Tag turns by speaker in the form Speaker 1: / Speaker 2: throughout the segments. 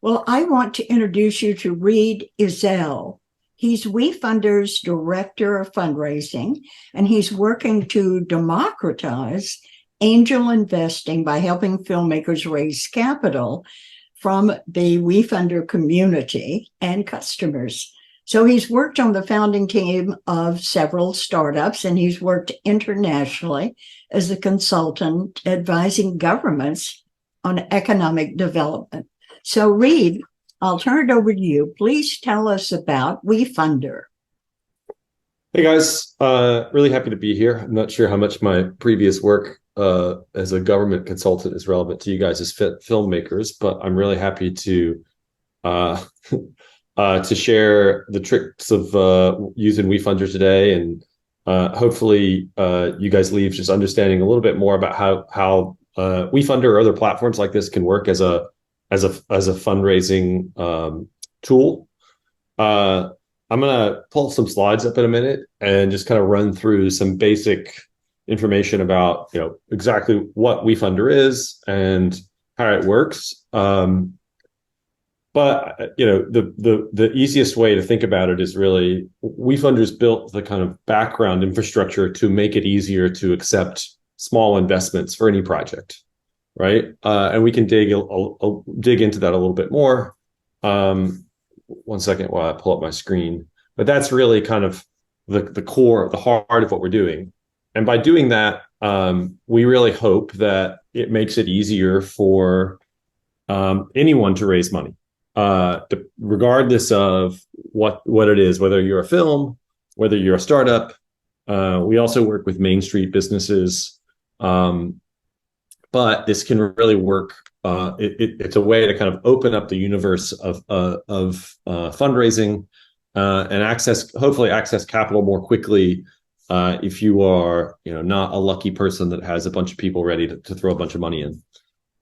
Speaker 1: Well, I want to introduce you to Reed Izell. He's WeFunder's Director of Fundraising, and he's working to democratize angel investing by helping filmmakers raise capital from the WeFunder community and customers. So he's worked on the founding team of several startups, and he's worked internationally as a consultant advising governments on economic development. So Reed, I'll turn it over to you. Please tell us about WeFunder.
Speaker 2: Hey guys, really happy to be here. I'm not sure how much my previous work as a government consultant is relevant to you guys as filmmakers, but I'm really happy to share the tricks of using WeFunder today, and hopefully you guys leave just understanding a little bit more about how WeFunder or other platforms like this can work as a fundraising tool. I'm gonna pull some slides up in a minute and just kind of run through some basic information about exactly what WeFunder is and how it works. But the easiest way to think about it is really WeFunder's built the kind of background infrastructure to make it easier to accept small investments for any project, right? And we can dig into that a little bit more. One second while I pull up my screen. But that's really kind of the core, the heart of what we're doing. And by doing that, we really hope that it makes it easier for anyone to raise money, regardless of what it is, whether you're a film, whether you're a startup. We also work with Main Street businesses, but this can really work. It's a way to kind of open up the universe of fundraising and hopefully access capital more quickly if you are not a lucky person that has a bunch of people ready to throw a bunch of money in.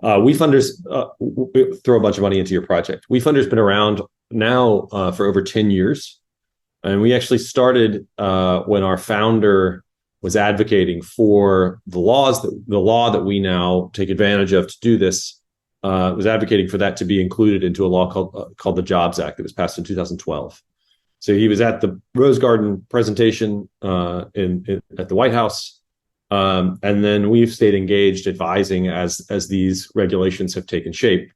Speaker 2: WeFunders throw a bunch of money into your project. WeFunder's been around now for over 10 years. And we actually started when our founder was advocating for the law that we now take advantage of to do this, was advocating for that to be included into a law called the Jobs Act that was passed in 2012. So he was at the Rose Garden presentation at the White House. And then we've stayed engaged advising as these regulations have taken shape.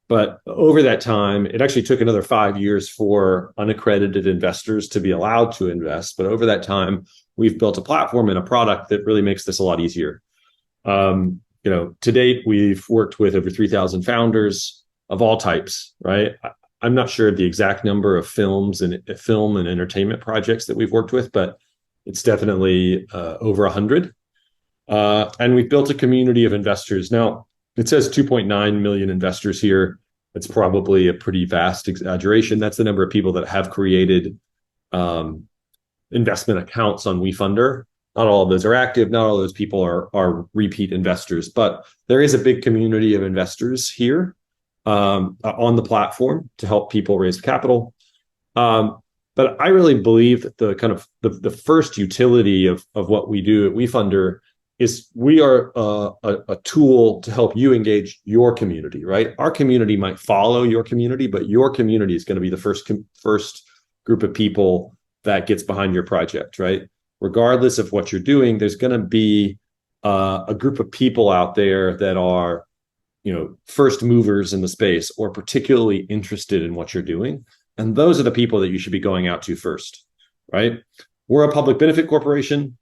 Speaker 2: But over that time, it actually took another 5 years for unaccredited investors to be allowed to invest. But over that time, we've built a platform and a product that really makes this a lot easier. To date, we've worked with over 3,000 founders of all types, right? I'm not sure the exact number of film and entertainment projects that we've worked with, but it's definitely over 100. And we've built a community of investors. Now, it says 2.9 million investors here. It's probably a pretty vast exaggeration. That's the number of people that have created investment accounts on WeFunder. Not all of those are active. Not all of those people are repeat investors, but there is a big community of investors here on the platform to help people raise capital. But I really believe that the first utility of what we do at WeFunder is we are a tool to help you engage your community, right? Our community might follow your community, but your community is going to be the first group of people that gets behind your project, right? Regardless of what you're doing, there's going to be a group of people out there that are, first movers in the space or particularly interested in what you're doing. And those are the people that you should be going out to first, right? We're a public benefit corporation.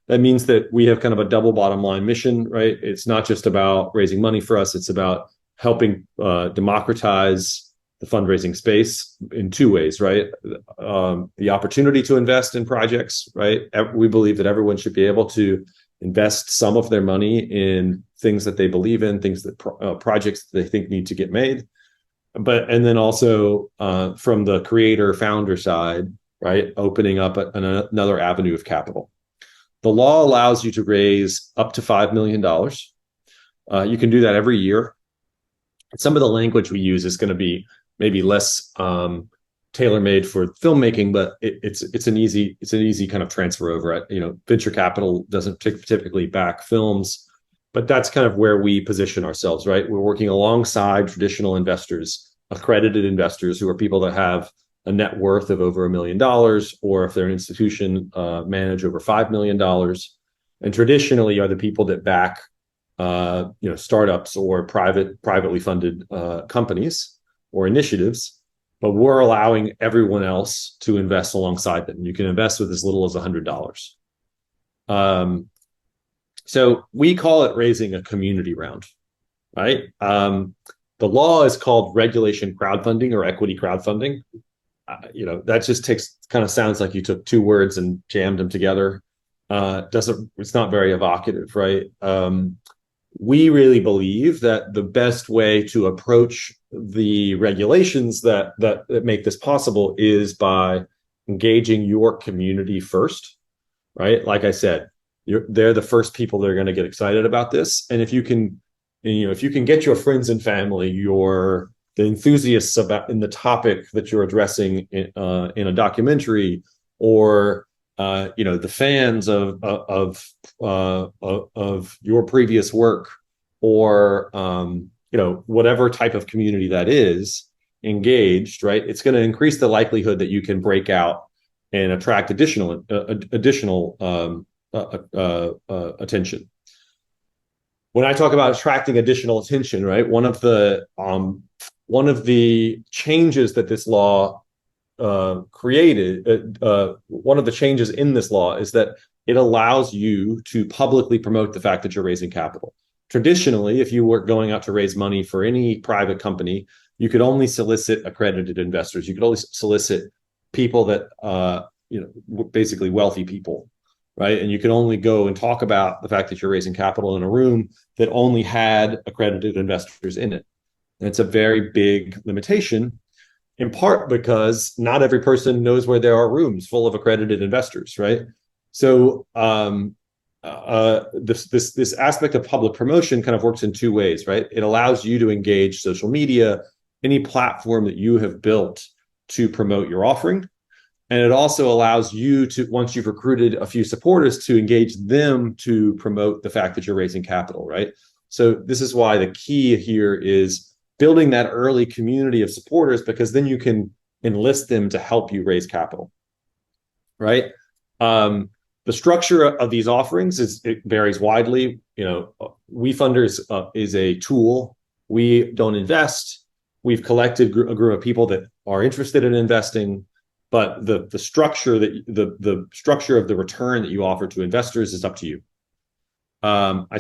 Speaker 2: That means that we have kind of a double bottom line mission, right? It's not just about raising money for us. It's about helping democratize the fundraising space in two ways, right? The opportunity to invest in projects, right? We believe that everyone should be able to invest some of their money in things that they believe in, projects that they think need to get made. And then also from the creator founder side, right? Opening up another avenue of capital. The law allows you to raise up to $5 million. You can do that every year. Some of the language we use is going to be maybe less tailor-made for filmmaking, but it's an easy kind of transfer over. Venture capital doesn't typically back films, but that's kind of where we position ourselves, right? We're working alongside traditional investors accredited investors, who are people that have a net worth of over $1 million, or if they're an institution, manage over $5 million. And traditionally are the people that back startups or privately funded companies or initiatives. But we're allowing everyone else to invest alongside them. You can invest with as little as $100. So we call it raising a community round, right? The law is called regulation crowdfunding or equity crowdfunding. That just kind of sounds like you took two words and jammed them together. It's not very evocative, right? We really believe that the best way to approach the regulations that make this possible is by engaging your community first, right? Like I said, they're the first people that are going to get excited about this. And if you can get your friends and family, the enthusiasts in the topic that you're addressing in a documentary, or the fans of your previous work, or whatever type of community that is engaged, right? It's going to increase the likelihood that you can break out and attract additional attention. When I talk about attracting additional attention, right, one of the changes that this law created, one of the changes in this law is that it allows you to publicly promote the fact that you're raising capital. Traditionally, if you were going out to raise money for any private company, you could only solicit accredited investors. You could only solicit people that, basically wealthy people, right? And you could only go and talk about the fact that you're raising capital in a room that only had accredited investors in it. And it's a very big limitation, in part because not every person knows where there are rooms full of accredited investors, right? So this aspect of public promotion kind of works in two ways, right? It allows you to engage social media, any platform that you have built to promote your offering. And it also allows you to, once you've recruited a few supporters, to engage them to promote the fact that you're raising capital, right? So this is why the key here is building that early community of supporters, because then you can enlist them to help you raise capital, right? The structure of these offerings it varies widely. WeFunder is a tool. We don't invest. We've collected a group of people that are interested in investing, but the structure of the return that you offer to investors is up to you. I